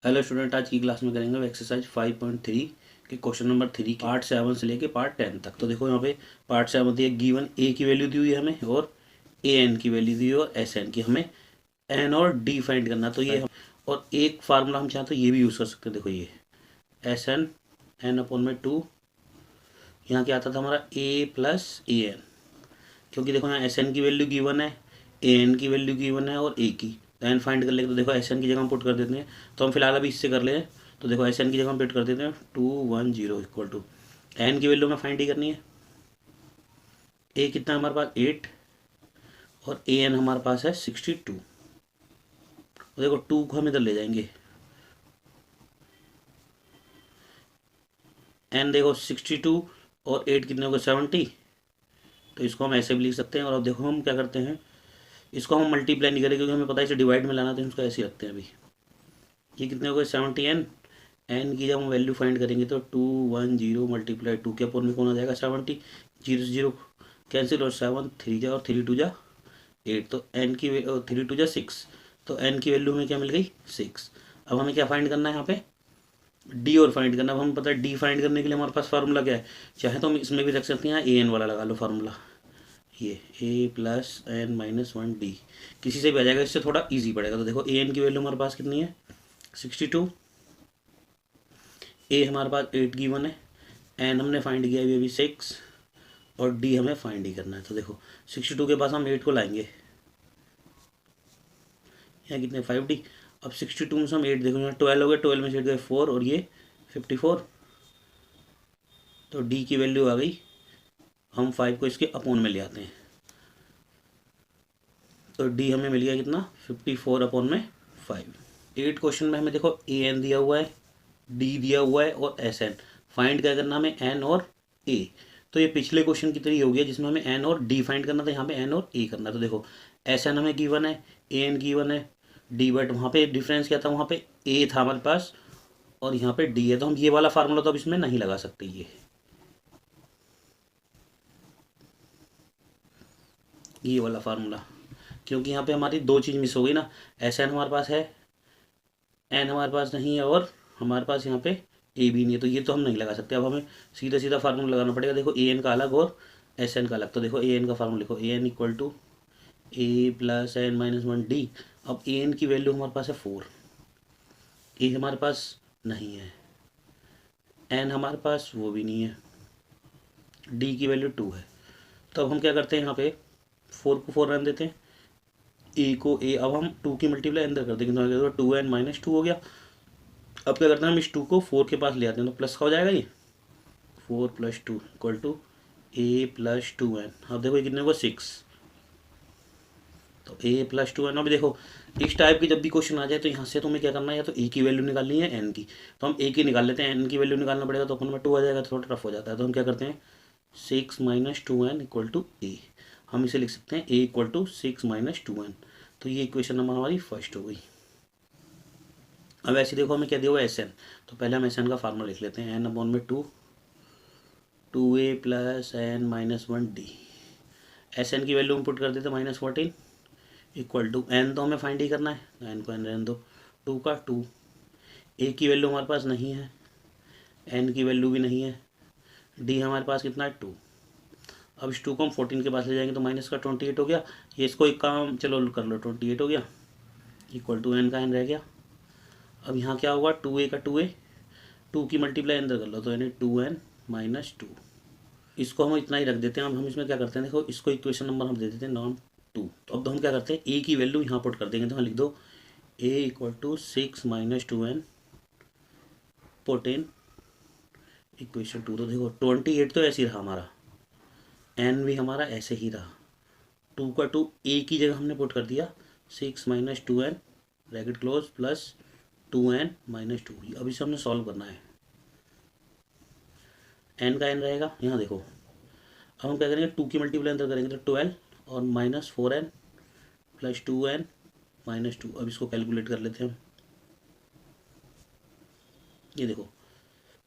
Hello student, आज की class में करेंगे एक्सरसाइज 5.3 के क्वेश्चन नंबर 3 पार्ट 7 से लेके पार्ट 10 तक। तो देखो यहाँ पे पार्ट 7 दिया, गिवन ए की वैल्यू दी हुई है हमें और ए एन की वैल्यू दी हुई है और एस एन की, हमें एन और डी फाइंड करना। तो ये और एक फार्मूला हम चाहें तो ये भी यूज़ कर सकते हैं। देखो ये एस एन एन अपॉन में 2, यहाँ क्या आता था हमारा ए प्लस ए एन, क्योंकि देखो यहाँ एस एन की वैल्यू गिवन है, ए एन की वैल्यू गिवन है और ए की। तो एन फाइंड कर लेंगे। तो देखो एस एन की जगह हम पुट कर देते हैं। तो हम फिलहाल अभी इससे कर ले। तो देखो एस एन की जगह हम पुट कर देते हैं 210 इक्वल टू एन की वैल्यू में फाइंड ही करनी है। ए कितना है हमारे पास 8 और ए एन हमारे पास है 62। तो देखो 2 को हम इधर ले जाएंगे, एन देखो 62 और 8 कितने हो गए 70। तो इसको हम ऐसे भी लिख सकते हैं। और अब देखो हम क्या करते हैं, इसको हम मल्टीप्लाई नहीं करेंगे क्योंकि हमें पता है इसे डिवाइड में लाना, तो इसको ऐसे ही रखते हैं। अभी ये कितने हो गए 70 एन। एन की जब हम वैल्यू फाइंड करेंगे तो 210 मल्टीप्लाई 2 के अपोन में कौन आ जाएगा 70। 0 0 कैंसिल और 7 3 जा और 3 2 जा 8। तो एन की 3 2 जा 6। तो एन की वैल्यू हमें क्या मिल गई 6। अब हमें क्या फाइंड करना है यहाँ पे डी और फाइंड करना। अब हमें पता है डी फाइंड करने के लिए हमारे पास फार्मूला क्या है, चाहे तो हम इसमें भी रख सकते हैं, ए एन वाला लगा लो फार्मूला, ये ए प्लस एन माइनस 1 डी, किसी से भी आ जाएगा, इससे थोड़ा इजी पड़ेगा। तो देखो ए एन की वैल्यू हमारे पास कितनी है 62, ए हमारे पास 8 गिवन है, एन हमने फाइंड किया अभी 6 और डी हमें फाइंड ही करना है। तो देखो 62 के पास हम 8 को लाएंगे, यहाँ कितने 5D। अब 62 में से हम 8 देखो, यहाँ 12 हो गए, 12 में से 8 गए 4 और ये 54। तो डी की वैल्यू आ गई, हम 5 को इसके अपोन में ले आते हैं। तो डी हमें मिल गया कितना 54 अपॉन में 5। 8 क्वेश्चन में हमें देखो ए एन दिया हुआ है, डी दिया हुआ है और एस एन। फाइंड क्या करना हमें एन और ए। तो ये पिछले क्वेश्चन की तरह हो गया जिसमें हमें एन और डी फाइंड करना था, यहाँ पे एन और ए करना। तो देखो एस एन हमें गिवन है, ए एन गिवन है, डी, बट वहाँ पे डिफरेंस क्या था, वहाँ पे ए था हमारे पास और यहाँ पे डी है। तो हम ये वाला फार्मूला तो अब इसमें नहीं लगा सकते, ये वाला फार्मूला, क्योंकि यहाँ पे हमारी दो चीज़ मिस हो गई ना, एस एन हमारे पास है, एन हमारे पास नहीं है और हमारे पास यहाँ पे ए भी नहीं है। तो ये तो हम नहीं लगा सकते। अब हमें सीधा सीधा फार्मूला लगाना पड़ेगा। देखो ए एन का अलग और एस एन का अलग। तो देखो ए एन का फार्मूला लिखो, a n equal to a plus n minus 1 d. अब ए एन की वैल्यू हमारे पास है 4, ए हमारे पास नहीं है, एन हमारे पास वो भी नहीं है, डी की वैल्यू 2 है। तो अब हम क्या करते हैं, यहाँ पे 4 को 4 रन देते हैं, ए को ए। अब हम 2 की मल्टीप्लाई अंदर कर देंगे तो 2n माइनस 2 हो गया। अब क्या करते हैं, हम इस 2 को 4 के पास ले आते हैं, तो प्लस का हो जाएगा ये 4 + 2 equal to a plus 2n। अब देखो ये कितने को 6। तो ए प्लस 2n। अब देखो इस टाइप की जब भी क्वेश्चन आ जाए तो यहाँ से तुम्हें क्या करना है, या तो ए की वैल्यू निकालनी है एन की। तो हम ए की निकाल लेते हैं, एन की वैल्यू निकालना पड़ेगा तो अपन में 2 आ जाएगा, तो थोड़ा टफ हो जाता है। तो हम क्या करते हैं 6 माइनस 2n इक्वल टू ए। हम इसे लिख सकते हैं ए इक्वल टू 6 माइनस 2n। तो ये इक्वेशन नंबर हमारी फर्स्ट हो गई। अब ऐसे देखो हमें क्या दिया हुआ है एस एन। तो पहले हम एस एन का फार्मूला लिख लेते हैं, एन अपॉन में 2a plus n minus 1 d. S n की वैल्यू हम पुट कर देते हैं -14 इक्वल टू एन, तो हमें फाइंड ही करना है, तो एन को एन रहने दो, 2 का 2। ए की वैल्यू हमारे पास नहीं है, एन की वैल्यू भी नहीं है, डी हमारे पास कितना है 2। अब इस 2 को हम 14 के पास ले जाएंगे तो माइनस का 28 हो गया। ये इसको एक काम चलो कर लो, 28 हो गया इक्वल टू एन का एन रह गया। अब यहाँ क्या होगा 2a का 2a, 2 की मल्टीप्लाई अंदर कर लो तो यानी 2n माइनस 2। इसको हम इतना ही रख देते हैं। अब हम इसमें क्या करते हैं, देखो इसको इक्वेशन नंबर हम दे देते हैं नॉन 2। तो अब हम क्या करते हैं ए की वैल्यू यहाँ पुट कर देंगे। तो हम लिख दो a equal to 6 minus 2n put in equation 2। तो देखो 28 तो ऐसे ही रहा हमारा, एन भी हमारा ऐसे ही रहा, 2 का 2 ए की जगह हमने पुट कर दिया 6 minus 2n bracket close plus 2n minus 2। अब इसे हमने सॉल्व करना है, एन का एन रहेगा यहाँ देखो। अब हम क्या करेंगे 2 की मल्टीप्लाई अंदर करेंगे तो 12 और minus 4n plus 2n minus 2। अब इसको कैलकुलेट कर लेते हैं हम। ये देखो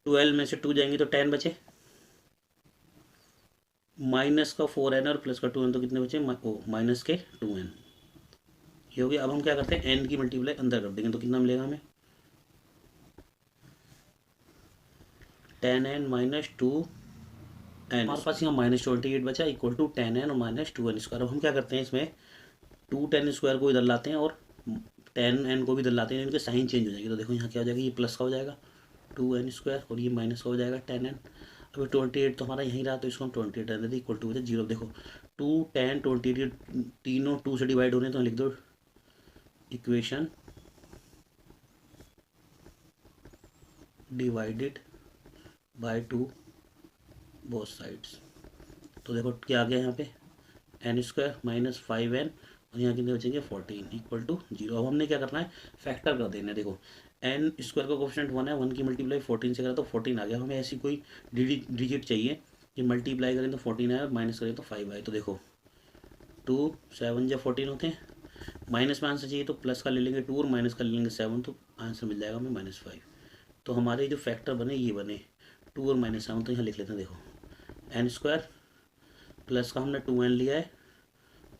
12 में से 2 जाएंगे तो 10 बचे, माइनस का 4n और प्लस का 2n तो कितने बचे माइनस के 2n। ये हो गया। अब हम क्या करते हैं एन की मल्टीप्लाई अंदर कर देंगे तो कितना मिलेगा हमें 10n माइनस 2n, हमारे पास यहाँ -28 बचा इक्वल टू 10n और माइनस 2n स्क्वायर। अब हम क्या करते हैं इसमें 2 10 स्क्वायर को इधर लाते हैं और 10n को भी इधर लाते हैं, इनके साइन चेंज हो जाएगी। तो देखो यहाँ क्या हो जाएगा, ये प्लस का हो जाएगा 2n स्क्वायर और ये माइनस का हो जाएगा 10n। अभी 28 तो हमारा यहीं रहा तो इसको हम 28 रहने देते इक्वल टू हो जाए 0। देखो 2 10 28 तीनों 2 से डिवाइड हो रहे हैं तो लिख दो equation divided by 2 both sides. तो देखो क्या आ गया यहाँ पे n स्क्वायर माइनस 5n और यहाँ कितने बचेंगे 14 इक्वल टू 0। अब हमने क्या करना है फैक्टर कर देना है। देखो n स्क्वायर का कोफिशिएंट 1 है, 1 की मल्टीप्लाई 14 से करें तो 14 आ गया। हमें ऐसी कोई डिजिट चाहिए कि मल्टीप्लाई करें तो 14 आए और माइनस करें तो 5 आए। तो देखो 2 7 या 14 होते हैं, माइनस में आंसर चाहिए तो प्लस का ले लेंगे 2 और माइनस का ले लेंगे 7, तो आंसर मिल जाएगा हमें -5। तो हमारे जो फैक्टर बने ये बने 2 और -7। तो यहाँ लिख लेते हैं देखो n स्क्वायर प्लस का हमने 2n लिया है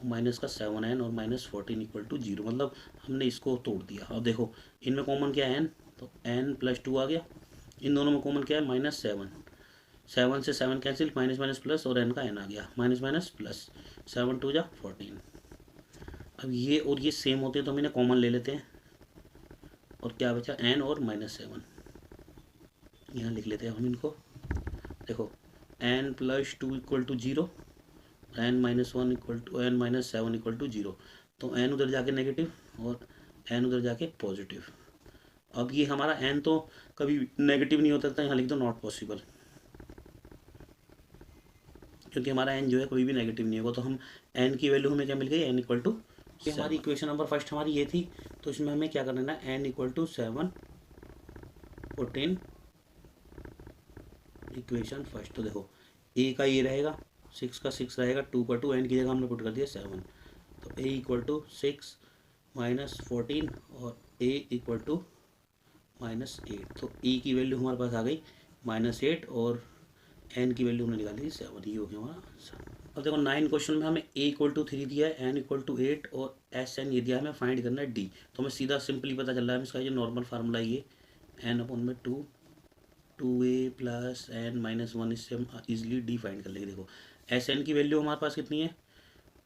माइनस का 7n और -14 इक्वल टू 0, मतलब हमने इसको तोड़ दिया। अब देखो इनमें कॉमन क्या है n, तो n प्लस 2 आ गया। इन दोनों में कॉमन क्या है -7, 7 से 7 कैंसिल, माइनस माइनस प्लस और n का n आ गया, माइनस माइनस प्लस 7 2 जा 14। अब ये और ये सेम होते हैं तो हम इन्हें कॉमन ले लेते हैं और क्या बचा n और -7 यहाँ लिख लेते हैं हम इनको। देखो n plus 2 equal to 0, n minus 1 equal to n minus 7 equal to 0। तो n उधर जाके नेगेटिव और n उधर जाके पॉजिटिव। अब ये हमारा n तो कभी नेगेटिव नहीं होता था, यहाँ लिख दो नॉट पॉसिबल, क्योंकि हमारा n जो है कभी भी नेगेटिव नहीं होगा। तो हम n की वैल्यू हमें क्या मिल गई n इक्वल टू, हमारी इक्वेशन नंबर फर्स्ट हमारी ये थी। तो इसमें हमें क्या करना है n equal to 7 put in equation first. तो देखो a का ये रहेगा 6 का 6 रहेगा, 2 का 2, n की जगह हमने पुट कर दिया 7। तो a इक्वल टू 6 माइनस 14 और a इक्वल टू -8। तो a की वैल्यू हमारे पास आ गई -8 और n की वैल्यू हमने निकाली 7। ये हो गया हमारा आंसर। अब देखो 9 क्वेश्चन में हमें a इक्वल टू 3 दिया है, n इक्वल टू 8 और Sn ये दिया है, हमें फाइंड करना है d। तो हमें सीधा सिंपली पता चल रहा है इसका ये नॉर्मल फार्मूला ये n अपॉन में 2a प्लस n माइनस 1, इससे हम इजीली d फाइंड कर लेंगे। देखो Sn की वैल्यू हमारे पास कितनी है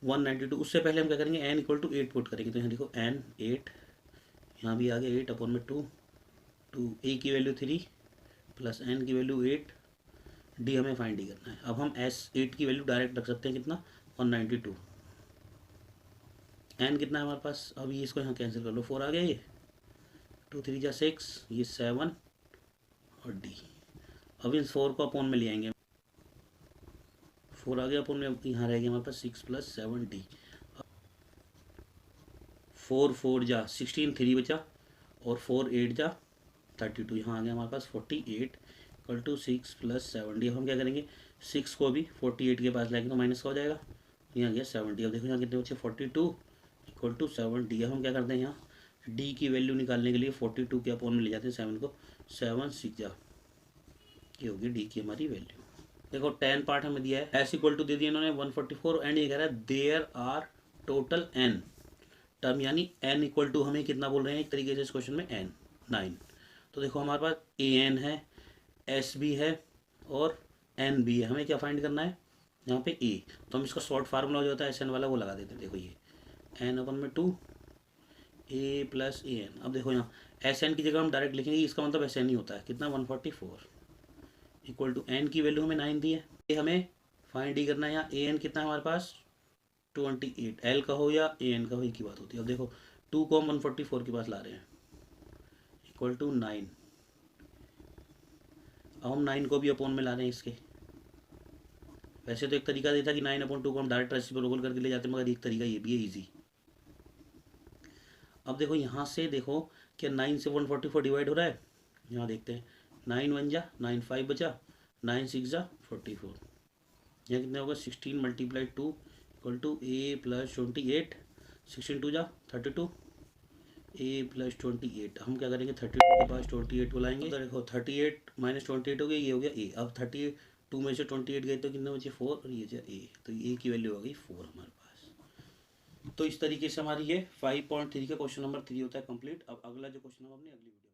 192। उससे पहले हम क्या करेंगे n इक्वल टू 8 पुट करेंगे। तो यहाँ देखो n 8, यहाँ भी आ गया 8 अपॉन में 2 a की वैल्यू 3 प्लस n की वैल्यू 8, डी हमें फाइंड ही करना है। अब हम S8 की वैल्यू डायरेक्ट रख सकते हैं कितना 192, n कितना है हमारे पास, अब ये इसको यहाँ कैंसिल कर लो 4 आ गया, ये 2 3 जा 6, ये 7 और d। अब इन 4 को अपोन में ले आएंगे, 4 आ गया अपोन में, यहाँ रह गया हमारे पास 6 प्लस 7 d। 4 4 जा 16, 3 बचा और 4 8 जा 32, यहाँ आ गया हमारे पास 48 इक्वल टू 6 प्लस 7d। अब हम क्या करेंगे 6 को भी 48 के पास लाएंगे तो माइनस का हो जाएगा, यहाँ गया 70। अब देखो यहाँ कितने बचे 42 इक्वल टू 7d। अब हम क्या करते हैं यहाँ d की वैल्यू निकालने के लिए 42 के अपोन में ले जाते हैं 7 को, 7 6 जा, ये होगी d की हमारी वैल्यू। देखो 10 पार्ट हमें दिया है, s इक्वल टू दे दिया इन्होंने 144 एंड ये कह रहा है there are total n term, यानी n इक्वल टू हमें कितना बोल रहे हैं एक तरीके से इस क्वेश्चन में n 9। तो देखो हमारे पास an है, s भी है और n भी है, हमें क्या फाइंड करना है यहाँ पे a। तो हम इसका शॉर्ट फार्मूला जो होता है Sn वाला वो लगा देते हैं। देखो ये n अपन में 2 a प्लस an। अब देखो यहाँ Sn की जगह हम डायरेक्ट लिखेंगे, इसका मतलब Sn ही होता है कितना 144 इक्वल टू n की वैल्यू हमें 9 दी है, ये हमें फाइंड ही करना है। यहाँ an कितना है हमारे पास 28, l का हो या an का हो एक ही बात होती है। अब देखो 2 को हम 144 के पास ला रहे हैं इक्वल टू 9, अब हम 9 को भी अपोन में ला रहे हैं इसके। वैसे तो एक तरीका देता कि 9/2 को हम डायरेक्ट रेसिप्रोकल करके ले जाते हैं, मगर एक तरीका ये भी है ईजी। अब देखो यहाँ से देखो क्या 9 से 144 डिवाइड हो रहा है, यहाँ देखते हैं 9 1 जा 9 5 बचा, 9 6 जा 44, यहाँ कितना होगा 16 multiply 2 equal to a plus 28, 16 2 जा 32, a प्लस 28। हम क्या करेंगे 32 के पास 28 को लाएंगे, तो देखो 38 माइनस 28 हो गया, ये हो गया a। अब 32 में से 28 गए तो कितना बचे 4 और ये जो a, तो a की वैल्यू हो गई 4 हमारे पास। तो इस तरीके से हमारी ये 5.3 का क्वेश्चन नंबर 3 होता है कंप्लीट। अब अगला जो क्वेश्चन हम अपनी अगली वीडियो